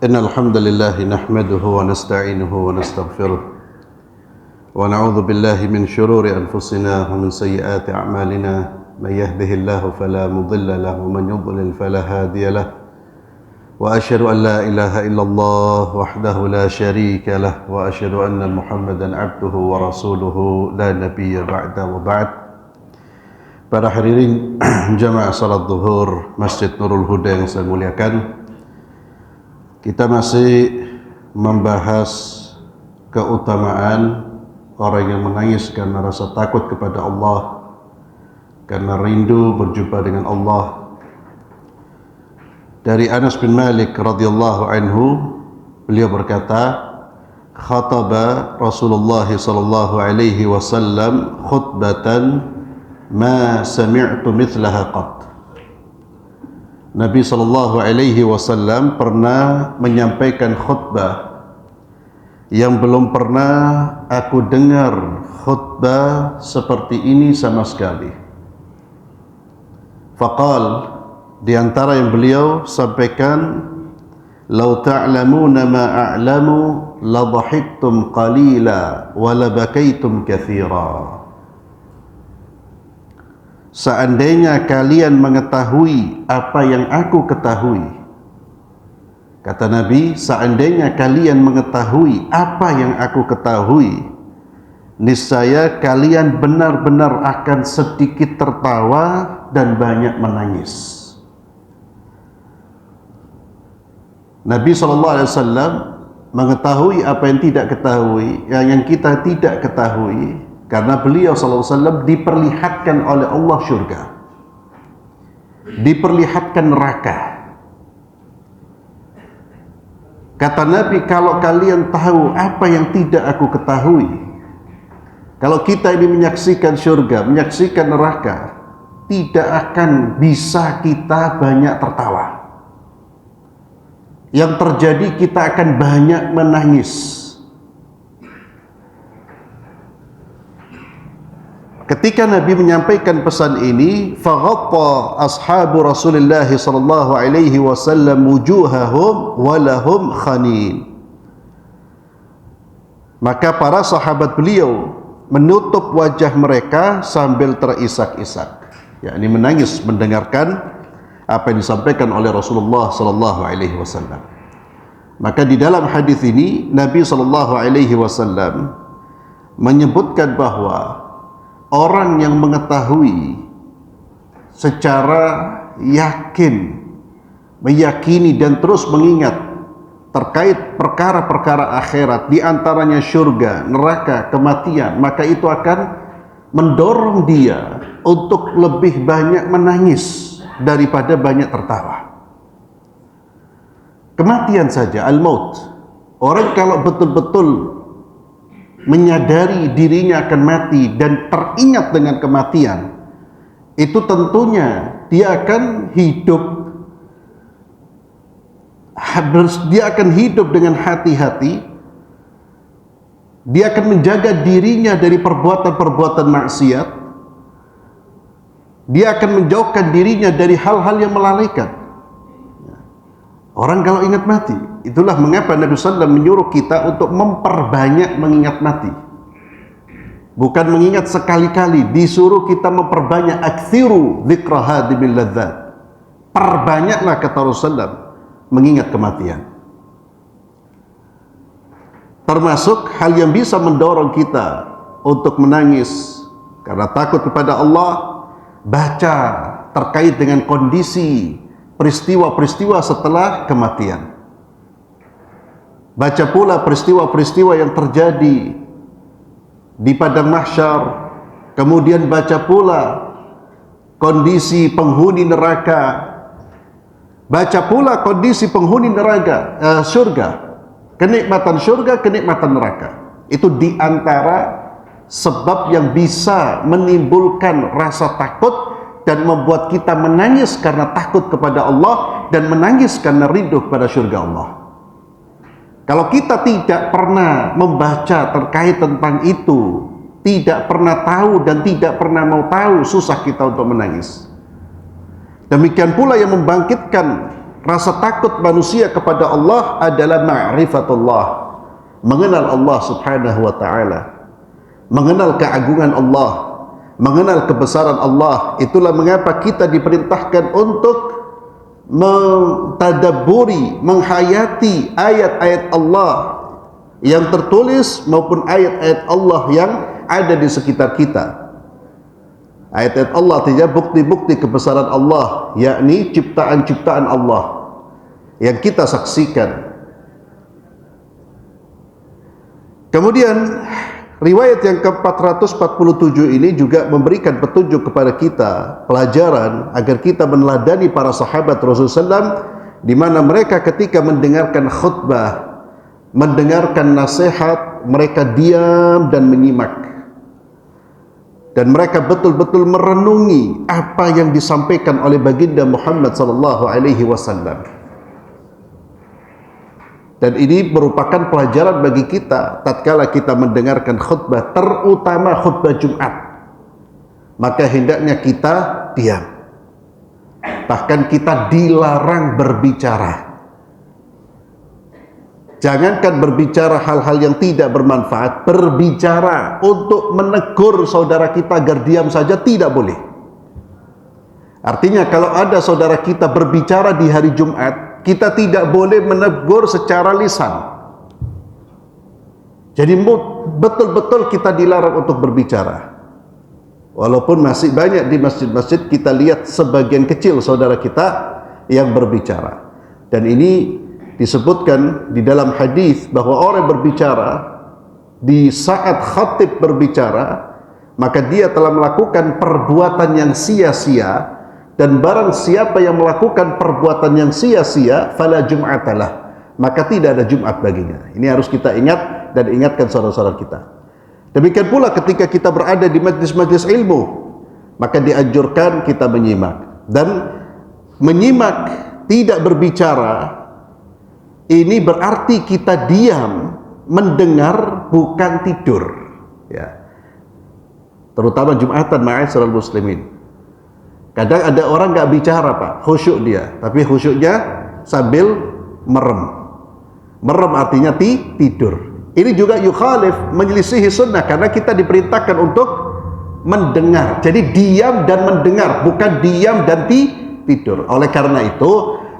إن الحمد لله نحمده ونستعينه ونستغفره ونعوذ بالله من شرور أنفسنا ومن سيئات أعمالنا من يهده الله فلا مضل له ومن يضلل فلا هادي له وأشهد أن لا إله إلا الله وحده لا شريك له وأشهد أن محمدا عبده ورسوله لا نبي بعده وبعد. Para hadirin jamaah salat zuhur Masjid Nurul Huda yang saya muliakan, kita masih membahas keutamaan orang yang menangis karena rasa takut kepada Allah, karena rindu berjumpa dengan Allah. Dari Anas bin Malik radhiyallahu anhu, beliau berkata, khataba Rasulullah sallallahu alaihi wasallam khutbatan ma sami'tu mithlaha qat. Nabi sallallahu alaihi wasallam pernah menyampaikan khutbah yang belum pernah aku dengar khutbah seperti ini sama sekali. Faqal, di antara yang beliau sampaikan, "Lau ta'lamuna ma a'lamu la dhahiktum qalila wa la bakaitum katsira." Seandainya kalian mengetahui apa yang aku ketahui, kata Nabi, seandainya kalian mengetahui apa yang aku ketahui, niscaya kalian benar-benar akan sedikit tertawa dan banyak menangis. Nabi SAW mengetahui apa yang tidak ketahui, yang kita tidak ketahui, karena beliau SAW diperlihatkan oleh Allah syurga, diperlihatkan neraka. Kata Nabi, kalau kalian tahu apa yang tidak aku ketahui, kalau kita ini menyaksikan syurga, menyaksikan neraka, tidak akan bisa kita banyak tertawa. Yang terjadi, kita akan banyak menangis. Ketika Nabi menyampaikan pesan ini, faghatta ashabu Rasulullah sallallahu alaihi wasallam wujuhahum wa lahum khanin. Maka para sahabat beliau menutup wajah mereka sambil terisak-isak, yakni menangis mendengarkan apa yang disampaikan oleh Rasulullah sallallahu alaihi wasallam. Maka di dalam hadis ini Nabi sallallahu alaihi wasallam menyebutkan bahwa orang yang mengetahui secara yakin, meyakini dan terus mengingat terkait perkara-perkara akhirat, di antaranya syurga, neraka, kematian, maka itu akan mendorong dia untuk lebih banyak menangis daripada banyak tertawa. Kematian saja, al-maut. Orang kalau betul-betul menyadari dirinya akan mati dan teringat dengan kematian, itu tentunya dia akan hidup dengan hati-hati. Dia akan menjaga dirinya dari perbuatan-perbuatan maksiat. Dia akan menjauhkan dirinya dari hal-hal yang melalaikan. Orang kalau ingat mati, itulah mengapa Nabi SAW menyuruh kita untuk memperbanyak mengingat mati. Bukan mengingat sekali-kali, disuruh kita memperbanyak. Aktsiru dzikra hadimil ladzat. Perbanyaklah, kata Rasulullah, mengingat kematian. Termasuk hal yang bisa mendorong kita untuk menangis karena takut kepada Allah, baca terkait dengan kondisi peristiwa-peristiwa setelah kematian. Baca pula peristiwa-peristiwa yang terjadi di padang mahsyar. Kemudian baca pula kondisi penghuni neraka. Baca pula kondisi penghuni neraka, surga. Kenikmatan surga, kenikmatan neraka. Itu di antara sebab yang bisa menimbulkan rasa takut dan membuat kita menangis karena takut kepada Allah dan menangis karena rindu kepada surga Allah. Kalau kita tidak pernah membaca terkait tentang itu, tidak pernah tahu dan tidak pernah mau tahu, susah kita untuk menangis. Demikian pula yang membangkitkan rasa takut manusia kepada Allah adalah ma'rifatullah, mengenal Allah subhanahu wa ta'ala, mengenal keagungan Allah, mengenal kebesaran Allah. Itulah mengapa kita diperintahkan untuk mentadabburi, menghayati ayat-ayat Allah yang tertulis maupun ayat-ayat Allah yang ada di sekitar kita. Ayat-ayat Allah artinya bukti-bukti kebesaran Allah, yakni ciptaan-ciptaan Allah yang kita saksikan. Kemudian riwayat yang ke-447 ini juga memberikan petunjuk kepada kita, pelajaran agar kita meneladani para sahabat Rasulullah SAW, di mana mereka ketika mendengarkan khutbah, mendengarkan nasihat, mereka diam dan menyimak. Dan mereka betul-betul merenungi apa yang disampaikan oleh baginda Muhammad SAW. Dan ini merupakan pelajaran bagi kita tatkala kita mendengarkan khutbah, terutama khutbah Jumat. Maka hendaknya kita diam. Bahkan kita dilarang berbicara. Jangankan berbicara hal-hal yang tidak bermanfaat, berbicara untuk menegur saudara kita agar diam saja tidak boleh. Artinya kalau ada saudara kita berbicara di hari Jumat, kita tidak boleh menegur secara lisan. Jadi betul-betul kita dilarang untuk berbicara. Walaupun masih banyak di masjid-masjid kita lihat sebagian kecil saudara kita yang berbicara. Dan ini disebutkan di dalam hadis bahwa orang berbicara di saat khatib berbicara, maka dia telah melakukan perbuatan yang sia-sia, dan barang siapa yang melakukan perbuatan yang sia-sia fala jum'atalah, maka tidak ada Jumat baginya. Ini harus kita ingat dan ingatkan saudara-saudara kita. Demikian pula ketika kita berada di majlis-majlis ilmu, maka dianjurkan kita menyimak. Dan menyimak, tidak berbicara, ini berarti kita diam, mendengar, bukan tidur. Ya. Terutama Jumatan, ma'asyiral muslimin. Kadang ada orang nggak bicara Pak, khusyuk dia, tapi khusyuknya sambil merem. Merem artinya tidur. Ini juga yukhalif, menyelisihi sunnah, karena kita diperintahkan untuk mendengar. Jadi diam dan mendengar, bukan diam dan tidur. Oleh karena itu,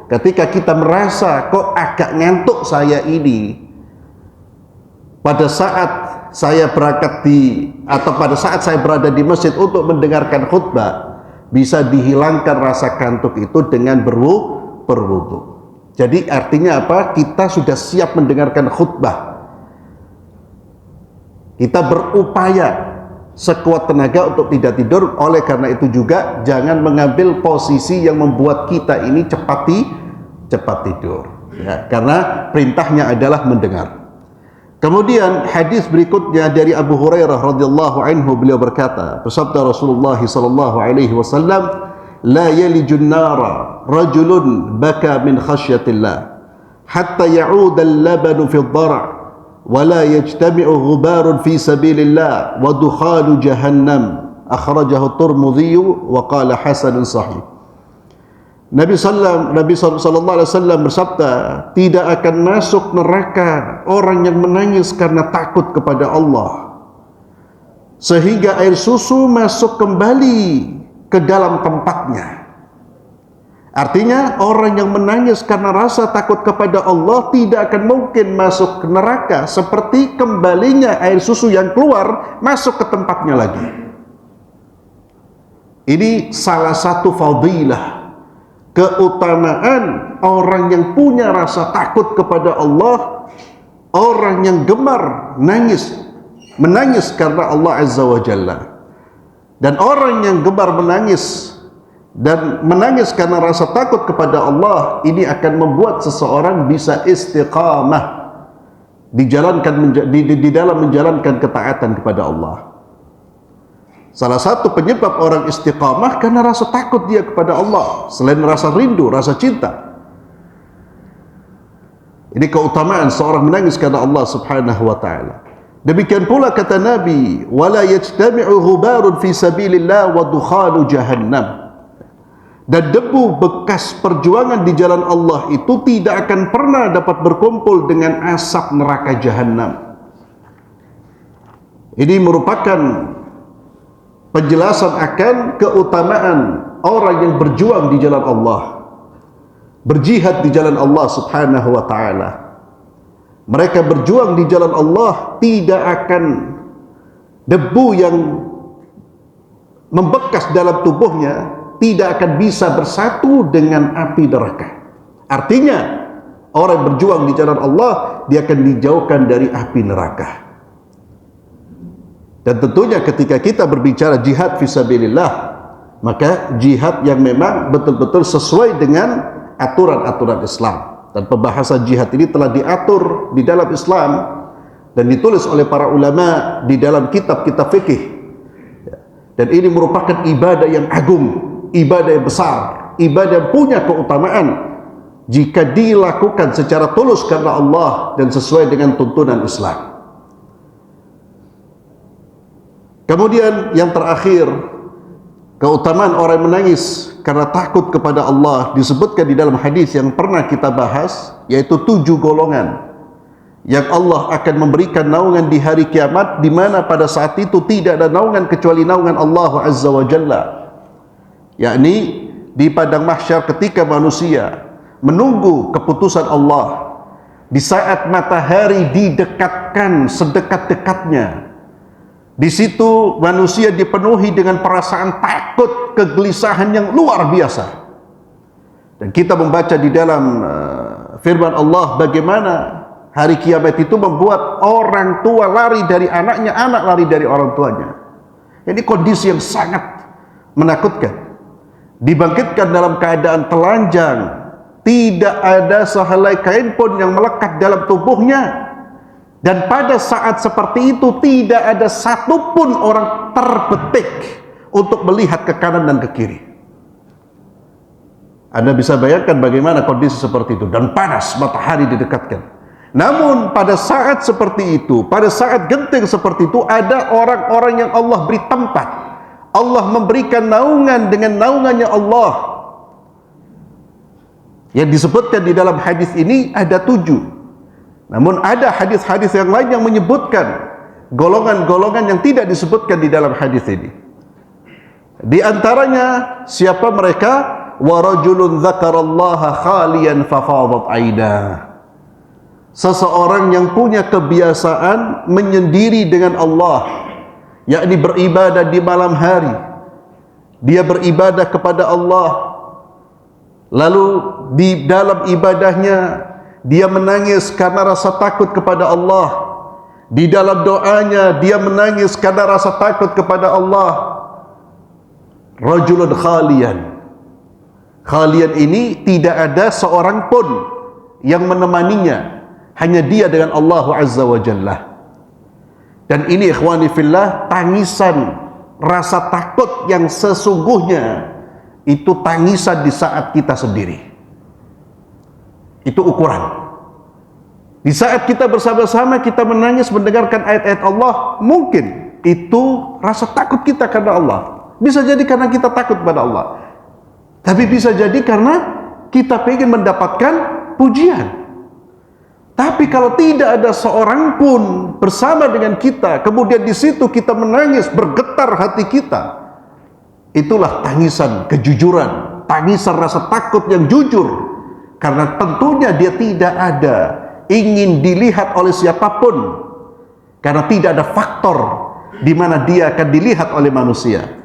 ketika kita merasa kok agak ngantuk saya ini, pada saat saya berangkat atau pada saat saya berada di masjid untuk mendengarkan khutbah, bisa dihilangkan rasa kantuk itu dengan berwudu. Jadi artinya apa? Kita sudah siap mendengarkan khutbah. Kita berupaya sekuat tenaga untuk tidak tidur. Oleh karena itu juga jangan mengambil posisi yang membuat kita ini cepat tidur, ya, karena perintahnya adalah mendengar. Kemudian hadis berikutnya dari Abu Hurairah radhiyallahu anhu, beliau berkata, bersabda Rasulullah sallallahu alaihi wasallam, la yalijun nara rajulun baka min khasyatillah hatta ya'ud al-laban fi ad-dar' wa la yajtami'u ghubarun fi sabilillah wa dukhalu jahannam, akhrajahu Tirmidzi wa qala hasanun sahih. Nabi sallallahu alaihi wasallam bersabda, tidak akan masuk neraka orang yang menangis karena takut kepada Allah sehingga air susu masuk kembali ke dalam tempatnya. Artinya orang yang menangis karena rasa takut kepada Allah tidak akan mungkin masuk ke neraka seperti kembalinya air susu yang keluar masuk ke tempatnya lagi. Ini salah satu fadilah, keutamaan orang yang punya rasa takut kepada Allah, orang yang gemar menangis karena Allah Azza wa Jalla. Dan orang yang gemar menangis dan menangis karena rasa takut kepada Allah, ini akan membuat seseorang bisa istiqamah di dalam menjalankan ketaatan kepada Allah. Salah satu penyebab orang istiqamah karena rasa takut dia kepada Allah, selain rasa rindu, rasa cinta. Ini keutamaan seorang menangis karena Allah Subhanahu wa taala. Demikian pula kata Nabi, wala yajtami'u ghubarun fi sabilillah wa dukhalu jahannam. Dan debu bekas perjuangan di jalan Allah itu tidak akan pernah dapat berkumpul dengan asap neraka jahanam. Ini merupakan penjelasan akan keutamaan orang yang berjuang di jalan Allah, berjihad di jalan Allah subhanahu wa ta'ala. Mereka berjuang di jalan Allah, tidak akan debu yang membekas dalam tubuhnya tidak akan bisa bersatu dengan api neraka. Artinya orang yang berjuang di jalan Allah, dia akan dijauhkan dari api neraka. Dan tentunya ketika kita berbicara jihad fisabilillah, maka jihad yang memang betul-betul sesuai dengan aturan-aturan Islam. Dan pembahasan jihad ini telah diatur di dalam Islam dan ditulis oleh para ulama di dalam kitab-kitab fikih. Dan ini merupakan ibadah yang agung, ibadah yang besar, ibadah yang punya keutamaan jika dilakukan secara tulus karena Allah dan sesuai dengan tuntunan Islam. Kemudian yang terakhir, keutamaan orang yang menangis karena takut kepada Allah disebutkan di dalam hadis yang pernah kita bahas, yaitu 7 golongan yang Allah akan memberikan naungan di hari kiamat, di mana pada saat itu tidak ada naungan kecuali naungan Allah Azza wa Jalla, yakni di padang mahsyar ketika manusia menunggu keputusan Allah, di saat matahari didekatkan sedekat-dekatnya. Di situ manusia dipenuhi dengan perasaan takut, kegelisahan yang luar biasa. Dan kita membaca di dalam firman Allah bagaimana hari kiamat itu membuat orang tua lari dari anaknya, anak lari dari orang tuanya. Ini kondisi yang sangat menakutkan. Dibangkitkan dalam keadaan telanjang, tidak ada sehelai kain pun yang melekat dalam tubuhnya. Dan pada saat seperti itu tidak ada satupun orang terbetik untuk melihat ke kanan dan ke kiri. Anda bisa bayangkan bagaimana kondisi seperti itu, dan panas, matahari didekatkan. Namun pada saat seperti itu, pada saat genting seperti itu, ada orang-orang yang Allah beri tempat. Allah memberikan naungan dengan naungannya Allah. Yang disebutkan di dalam hadis ini ada 7. Namun ada hadis-hadis yang lain yang menyebutkan golongan-golongan yang tidak disebutkan di dalam hadis ini. Di antaranya siapa mereka? Wa rajulun dzakarallaha khaliyan fafadat aidah. Seseorang yang punya kebiasaan menyendiri dengan Allah, yakni beribadah di malam hari. Dia beribadah kepada Allah, lalu di dalam ibadahnya dia menangis karena rasa takut kepada Allah. Di dalam doanya dia menangis karena rasa takut kepada Allah. Rajulun khalian. Khalian ini tidak ada seorang pun yang menemaninya, hanya dia dengan Allah Azza wa Jalla. Dan ini ikhwani fillah, tangisan rasa takut yang sesungguhnya itu tangisan di saat kita sendiri. Itu ukuran. Di saat kita bersama-sama kita menangis mendengarkan ayat-ayat Allah, mungkin itu rasa takut kita karena Allah. Bisa jadi karena kita takut pada Allah, tapi bisa jadi karena kita ingin mendapatkan pujian. Tapi kalau tidak ada seorang pun bersama dengan kita, kemudian di situ kita menangis, bergetar hati kita, itulah tangisan kejujuran, tangisan rasa takut yang jujur. Karena tentunya dia tidak ada ingin dilihat oleh siapapun, karena tidak ada faktor di mana dia akan dilihat oleh manusia.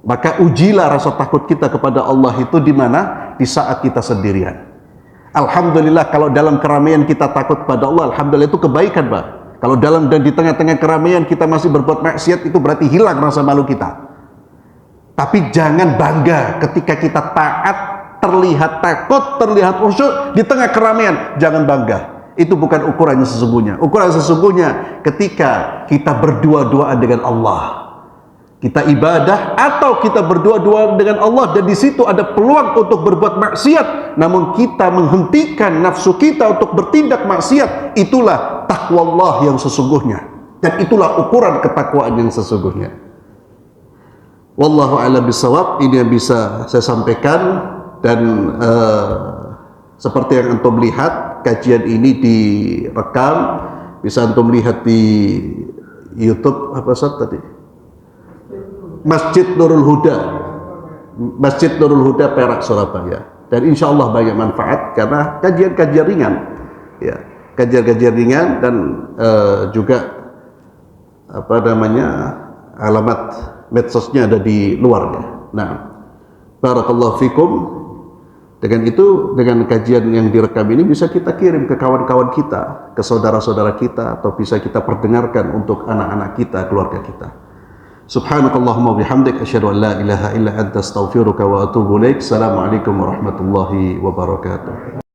Maka ujilah rasa takut kita kepada Allah itu di mana? Di saat kita sendirian. Alhamdulillah kalau dalam keramaian kita takut pada Allah, alhamdulillah itu kebaikan, Pak. Kalau dalam dan di tengah-tengah keramaian kita masih berbuat maksiat, itu berarti hilang rasa malu kita. Tapi jangan bangga ketika kita taat, terlihat takut, terlihat khusyuk di tengah keramaian. Jangan bangga. Itu bukan ukuran yang sesungguhnya. Ukuran sesungguhnya ketika kita berdua-duaan dengan Allah. Kita ibadah atau kita berdua-duaan dengan Allah, dan di situ ada peluang untuk berbuat maksiat, namun kita menghentikan nafsu kita untuk bertindak maksiat. Itulah takwa Allah yang sesungguhnya, dan itulah ukuran ketakwaan yang sesungguhnya. Wallahu a'lam bishawab. Ini yang bisa saya sampaikan, dan seperti yang antum lihat, kajian ini direkam, bisa antum lihat di YouTube apa Ustaz tadi? Masjid Nurul Huda. Masjid Nurul Huda Perak Surabaya. Dan insya Allah banyak manfaat karena kajian-kajian ringan, ya, kajian-kajian ringan, dan juga apa namanya, alamat medsosnya ada di luarnya. Nah, barakallahu fikum. Dengan itu, dengan kajian yang direkam ini bisa kita kirim ke kawan-kawan kita, ke saudara-saudara kita, atau bisa kita perdengarkan untuk anak-anak kita, keluarga kita. Subhanakallahumma bihamdik, asyhadu an la ilaha illa anta, astaghfiruka wa atubu ilaik. Assalamualaikum warahmatullahi wabarakatuh.